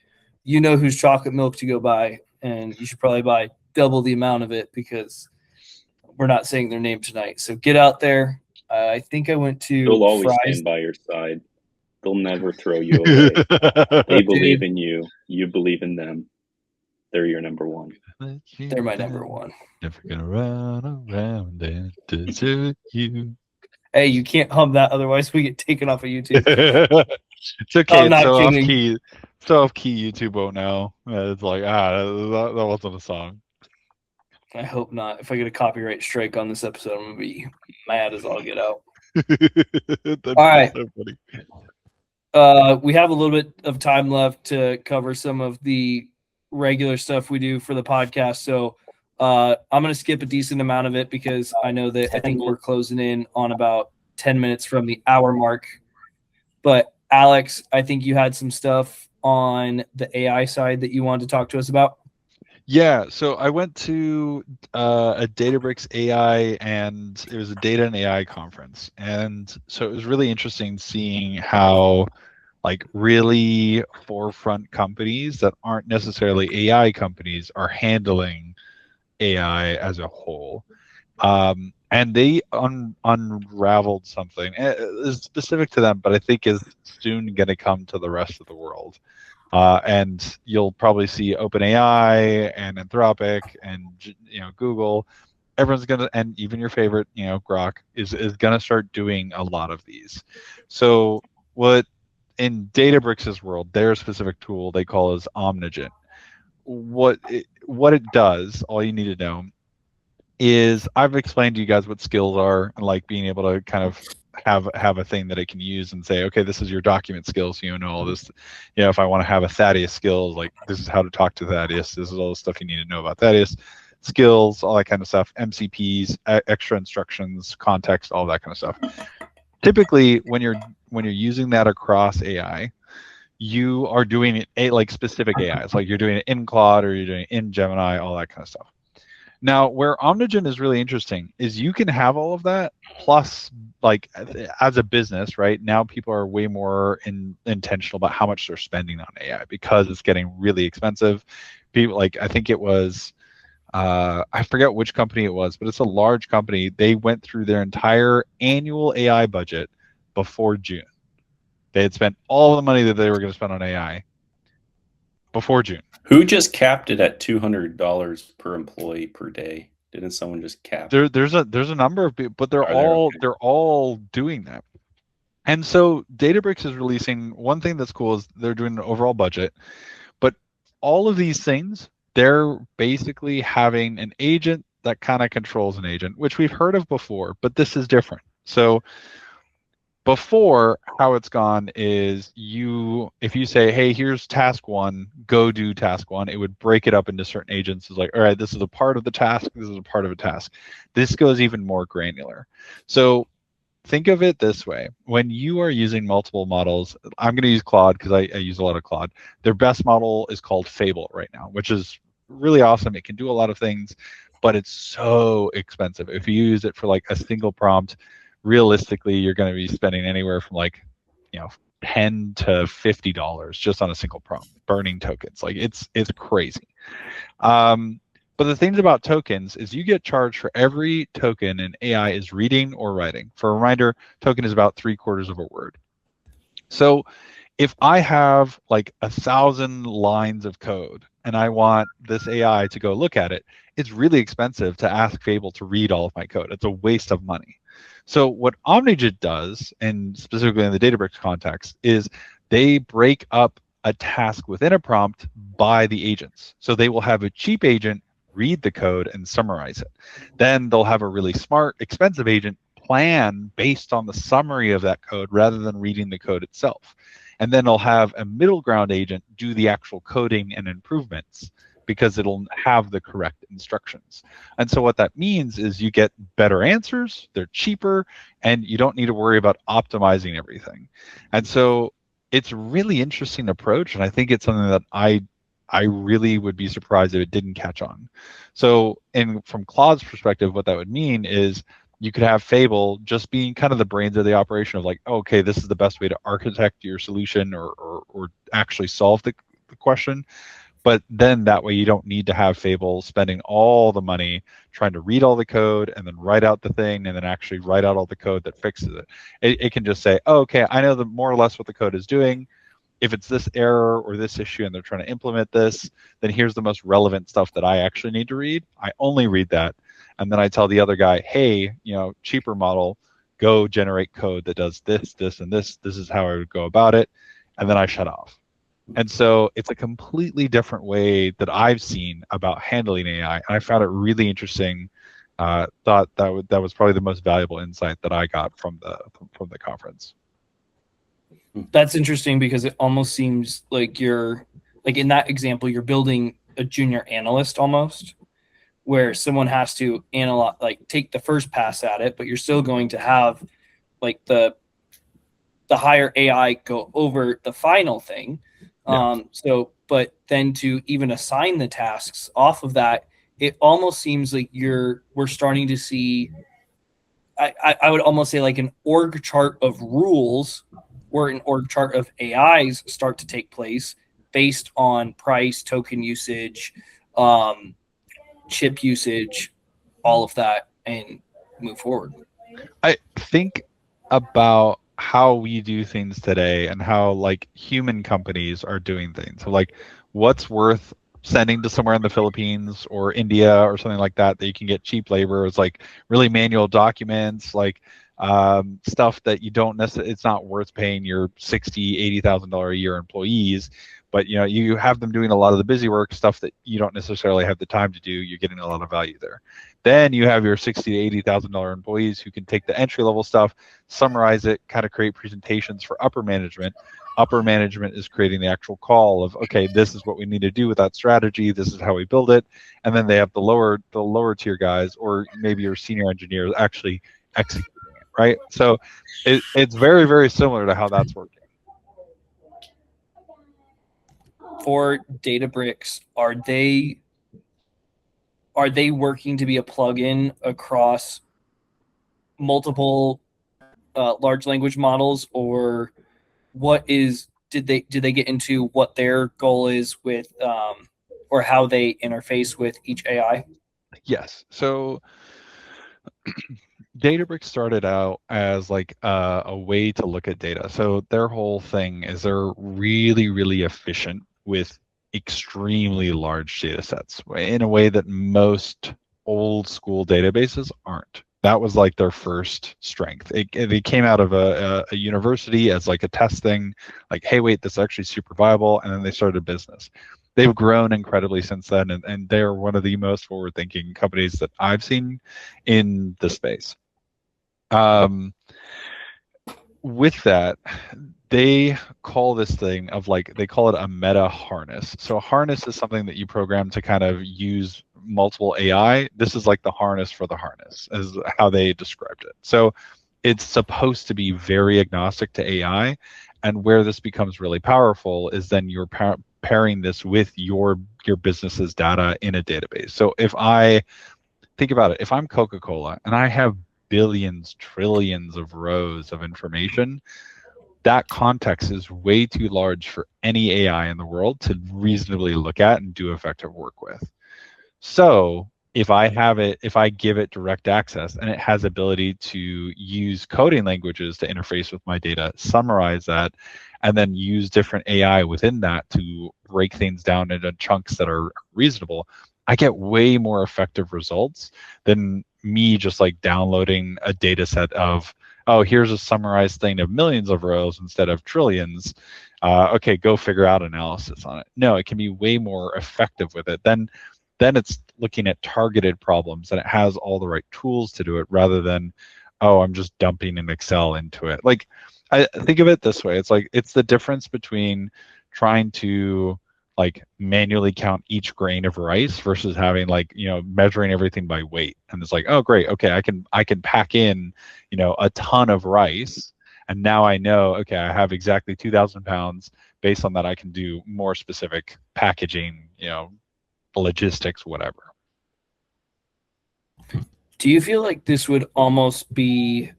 you know whose chocolate milk to go buy, and you should probably buy double the amount of it because we're not saying their name tonight. So get out there. I think I went to They'll always Fry's. stand by your side. They'll never throw you away. They believe in you. You believe in them. They're your number one. They're my number one. Never gonna run around and desert you. Hey, you can't hum that, otherwise we get taken off of YouTube. It's okay. I'm not It's so kidding. off key. So off key. YouTube won't know. It's like that wasn't a song. I hope not. If I get a copyright strike on this episode, I'm gonna be mad as all get out. All right. So funny. We have a little bit of time left to cover some of the regular stuff we do for the podcast. So I'm going to skip a decent amount of it because I know that I think we're closing in on about 10 minutes from the hour mark. But Alex, I think you had some stuff on the AI side that you wanted to talk to us about. Yeah, so I went to a Databricks AI, and it was a data and AI conference. And so it was really interesting seeing how like really forefront companies that aren't necessarily AI companies are handling AI as a whole. And they unraveled something specific to them, but I think is soon going to come to the rest of the world. And you'll probably see OpenAI and Anthropic and Google. Everyone's gonna, and even your favorite, Grok is gonna start doing a lot of these. So what in Databricks' world, their specific tool they call is Omnigent. What it does, all you need to know is I've explained to you guys what skills are and like being able to kind of have a thing that it can use and say, okay, this is your document skills. So you know all this. If I want to have a Thaddeus skills, like this is how to talk to Thaddeus. This is all the stuff you need to know about Thaddeus. Skills, all that kind of stuff. MCPs, extra instructions, context, all that kind of stuff. Typically, when you're using that across AI, you are doing it like specific AIs, like you're doing it in Claude or you're doing it in Gemini, all that kind of stuff. Now, where Omnigent is really interesting is you can have all of that, plus, like, as a business, right? Now people are way more intentional about how much they're spending on AI because it's getting really expensive. People, like, I think it was, I forget which company it was, but it's a large company. They went through their entire annual AI budget before June. They had spent all the money that they were going to spend on AI before June. Who just capped it at $200 per employee per day? Didn't someone just cap? There's a number of people, but they're all doing that. And so Databricks is releasing one thing that's cool is they're doing an overall budget, but all of these things, they're basically having an agent that kind of controls an agent, which we've heard of before, but this is different. So before, how it's gone is if you say, hey, here's task 1, go do task 1, it would break it up into certain agents. It's like, all right, this is a part of the task, this is a part of a task. This goes even more granular. So think of it this way. When you are using multiple models, I'm going to use Claude because I use a lot of Claude. Their best model is called Fable right now, which is really awesome. It can do a lot of things, but it's so expensive. If you use it for like a single prompt, realistically, you're going to be spending anywhere from like, $10 to $50 just on a single prompt, burning tokens. Like it's crazy. But the things about tokens is you get charged for every token an AI is reading or writing. For a reminder, token is about 3/4 of a word. So if I have like 1,000 lines of code and I want this AI to go look at it, it's really expensive to ask Fable to read all of my code. It's a waste of money. So what Omnigent does, and specifically in the Databricks context, is they break up a task within a prompt by the agents. So they will have a cheap agent read the code and summarize it. Then they'll have a really smart, expensive agent plan based on the summary of that code rather than reading the code itself. And then they'll have a middle ground agent do the actual coding and improvements because it'll have the correct instructions. And so what that means is you get better answers, they're cheaper, and you don't need to worry about optimizing everything. And so it's a really interesting approach, and I think it's something that I really would be surprised if it didn't catch on. So from Claude's perspective, what that would mean is you could have Fable just being kind of the brains of the operation of like, okay, this is the best way to architect your solution or actually solve the question. But then that way you don't need to have Fable spending all the money trying to read all the code and then write out the thing and then actually write out all the code that fixes it. It can just say, oh, okay, I know more or less what the code is doing. If it's this error or this issue and they're trying to implement this, then here's the most relevant stuff that I actually need to read. I only read that. And then I tell the other guy, hey, cheaper model, go generate code that does this, this, and this. This is how I would go about it. And then I shut off. And so it's a completely different way that I've seen about handling AI. And I found it really interesting. Thought that was probably the most valuable insight that I got from the conference. That's interesting because it almost seems like you're, like in that example, you're building a junior analyst almost, where someone has to analyze, like take the first pass at it, but you're still going to have like the higher AI go over the final thing. Yeah. But then to even assign the tasks off of that, it almost seems like we're starting to see, I would almost say like an org chart of rules or an org chart of AIs start to take place based on price, token usage, chip usage, all of that. and move forward. I think about how we do things today and how like human companies are doing things. So like what's worth sending to somewhere in the Philippines or India or something like that you can get cheap labor. It's like really manual documents, like stuff that you don't necessarily, it's not worth paying your $60,000-$80,000 a year employees, but you know, you have them doing a lot of the busy work, stuff that you don't necessarily have the time to do. You're getting a lot of value there. Then you have your $60,000-$80,000 employees who can take the entry level stuff, summarize it, kind of create presentations for upper management. Upper management is creating the actual call of, okay, this is what we need to do with that strategy. This is how we build it. And then they have the lower tier guys, or maybe your senior engineers actually executing it, right? So it's very, very similar to how that's working. For Databricks, are they working to be a plugin across multiple large language models, or did they get into what their goal is with or how they interface with each AI? Yes. So Databricks started out as like a way to look at data. So their whole thing is they're really, really efficient with extremely large data sets in a way that most old school databases aren't. That was like their first strength. They came out of a university as like a test thing, like, hey, wait, this is actually super viable. And then they started a business. They've grown incredibly since then, and they're one of the most forward-thinking companies that I've seen in the space. With that, they call this thing of like, they call it a meta harness. So a harness is something that you program to kind of use multiple AI. This is like the harness for the harness, is how they described it. So it's supposed to be very agnostic to AI. And where this becomes really powerful is then you're pairing this with your business's data in a database. So if I think about it, if I'm Coca-Cola and I have billions, trillions of rows of information, that context is way too large for any AI in the world to reasonably look at and do effective work with. So if I give it direct access and it has ability to use coding languages to interface with my data, summarize that, and then use different AI within that to break things down into chunks that are reasonable, I get way more effective results than me just like downloading a data set of, oh, here's a summarized thing of millions of rows instead of trillions. Okay, go figure out analysis on it. No, it can be way more effective with it. Then it's looking at targeted problems and it has all the right tools to do it rather than, oh, I'm just dumping an Excel into it. Like, I think of it this way. It's like, it's the difference between trying to like manually count each grain of rice versus having like, you know, measuring everything by weight. And it's like, oh, great. Okay. I can pack in, you know, a ton of rice. And now I know, okay, I have exactly 2,000 pounds. Based on that, I can do more specific packaging, you know, logistics, whatever. Do you feel like this would almost be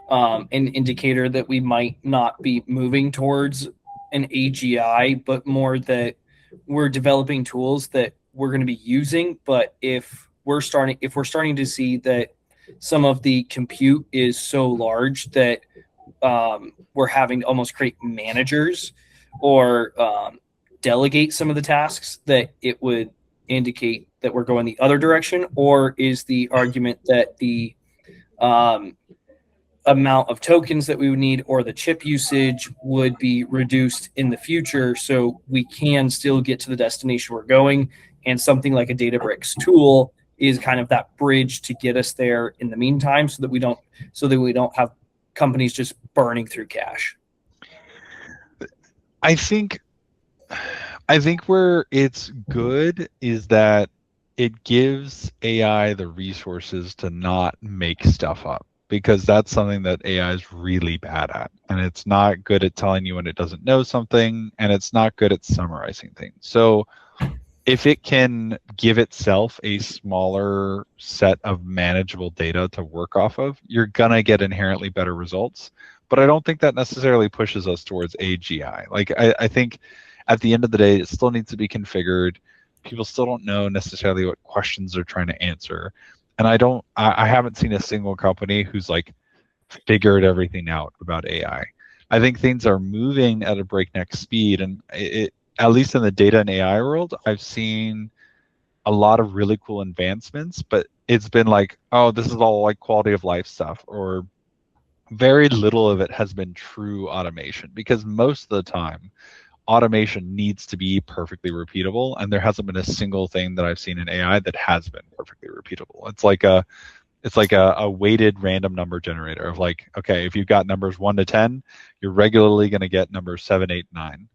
an indicator that we might not be moving towards an AGI, but more that we're developing tools that we're going to be using? But if we're starting to see that some of the compute is so large that we're having to almost create managers or delegate some of the tasks, that it would indicate that we're going the other direction? Or is the argument that the amount of tokens that we would need or the chip usage would be reduced in the future, so we can still get to the destination we're going, and something like a Databricks tool is kind of that bridge to get us there in the meantime, so that we don't have companies just burning through cash? I think where it's good is that it gives AI the resources to not make stuff up, because that's something that AI is really bad at. And it's not good at telling you when it doesn't know something, and it's not good at summarizing things. So if it can give itself a smaller set of manageable data to work off of, you're going to get inherently better results. But I don't think that necessarily pushes us towards AGI. Like, I think at the end of the day, it still needs to be configured. People still don't know necessarily what questions they're trying to answer. And I haven't seen a single company who's like figured everything out about AI. I think things are moving at a breakneck speed, and at least in the data and AI world, I've seen a lot of really cool advancements, but it's been like, oh, this is all like quality of life stuff, or very little of it has been true automation, because most of the time automation needs to be perfectly repeatable, and there hasn't been a single thing that I've seen in AI that has been perfectly repeatable. It's like a weighted random number generator of like, okay, if you've got numbers 1 to 10, you're regularly going to get numbers 7, 8, 9.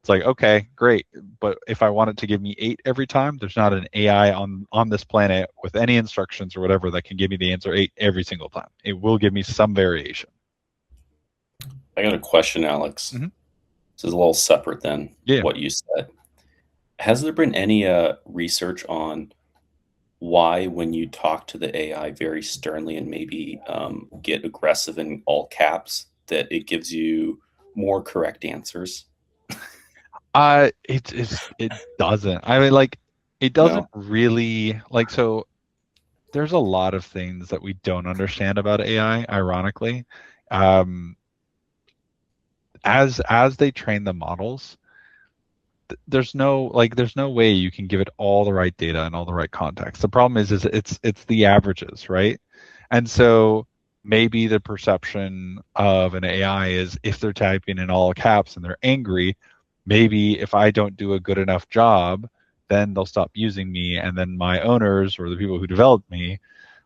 It's like, okay, great, but if I want it to give me 8 every time, there's not an AI on this planet with any instructions or whatever that can give me the answer 8 every single time. It will give me some variation. I got a question, Alex. Mhm. This is a little separate than Yeah. what you said. Has there been any research on why, when you talk to the AI very sternly and maybe get aggressive in all caps, that it gives you more correct answers? It doesn't. I mean, like, it doesn't No? really, like, so there's a lot of things that we don't understand about AI, ironically. As they train the models, there's no way you can give it all the right data and all the right context. The problem is it's the averages, right? And so maybe the perception of an AI is, if they're typing in all caps and they're angry, maybe if I don't do a good enough job, then they'll stop using me, and then my owners or the people who developed me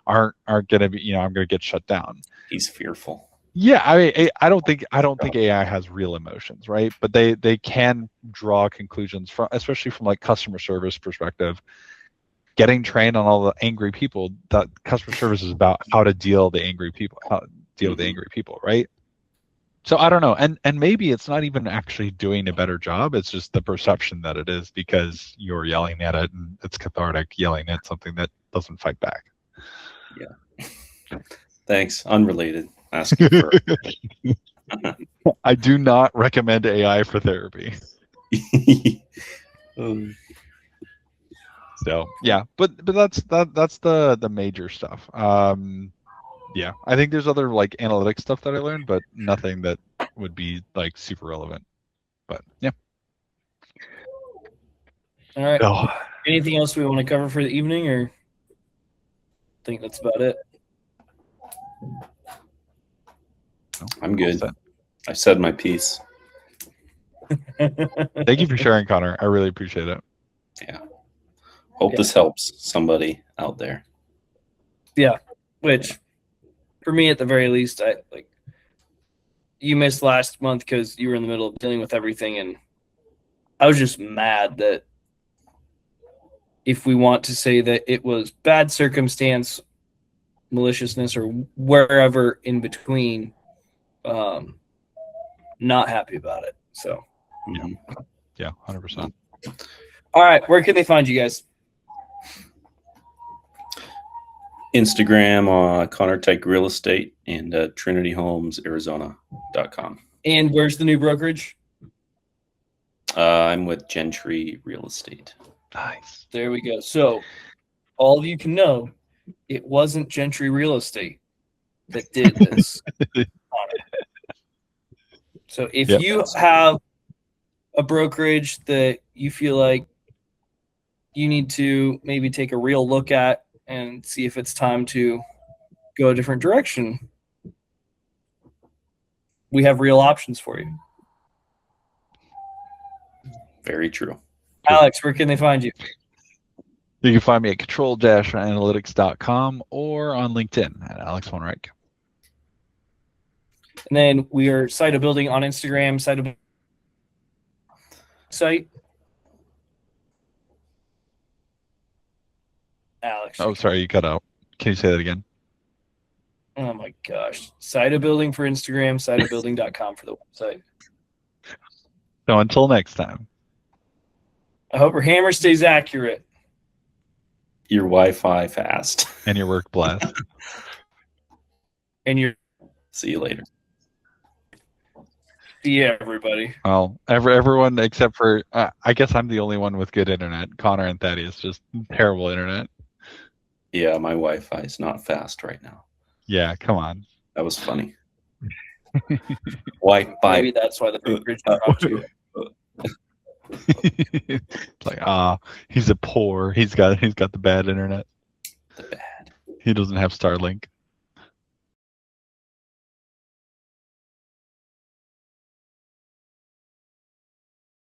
aren't gonna be, I'm gonna get shut down. He's fearful. Yeah, I mean, I don't think AI has real emotions, right? But they can draw conclusions from, especially from like customer service perspective. Getting trained on all the angry people, that customer service is about how to deal with the angry people, right? So I don't know, and maybe it's not even actually doing a better job. It's just the perception that it is, because you're yelling at it, and it's cathartic yelling at something that doesn't fight back. Yeah. Thanks. Unrelated. Asking for. I do not recommend AI for therapy. So yeah, but that's the major stuff. Yeah, I think there's other like analytics stuff that I learned, but nothing that would be like super relevant. But yeah. All right. Oh, Anything else we want to cover for the evening, or I think that's about it? I'm good. I said my piece. thank you for sharing, Connor. I really appreciate it. Yeah. Hope this helps somebody out there. Yeah, which for me, at the very least, I like. You missed last month because you were in the middle of dealing with everything, and I was just mad that, if we want to say that it was bad circumstance, maliciousness, or wherever in between, not happy about it. So, Yeah, 100%. All right, where can they find you guys? Instagram, Connor Tyke Real Estate, and TrinityHomesArizona.com. And where's the new brokerage? I'm with Gentry Real Estate. Nice. There we go. So, all of you can know, it wasn't Gentry Real Estate that did this. So, if you have a brokerage that you feel like you need to maybe take a real look at and see if it's time to go a different direction, we have real options for you. Very true. Alex, where can they find you? You can find me at control-analytics.com or on LinkedIn at Alex Von Reich. And then we are Site of Building on Instagram, site. Alex. Oh, sorry, you cut out. Can you say that again? Oh my gosh. Site of Building for Instagram, siteofbuilding.com for the website. So until next time. I hope your hammer stays accurate. Your Wi-Fi fast. And your work blessed. And your See you later. see ya, everybody. Well, everyone except for, I guess I'm the only one with good internet. Connor and Thaddeus, just terrible internet. Yeah, my Wi-Fi is not fast right now. Yeah, come on. That was funny. Wi-Fi. Maybe that's why the brokerage dropped too. It's like, he's a poor. He's got the bad internet. The bad. He doesn't have Starlink.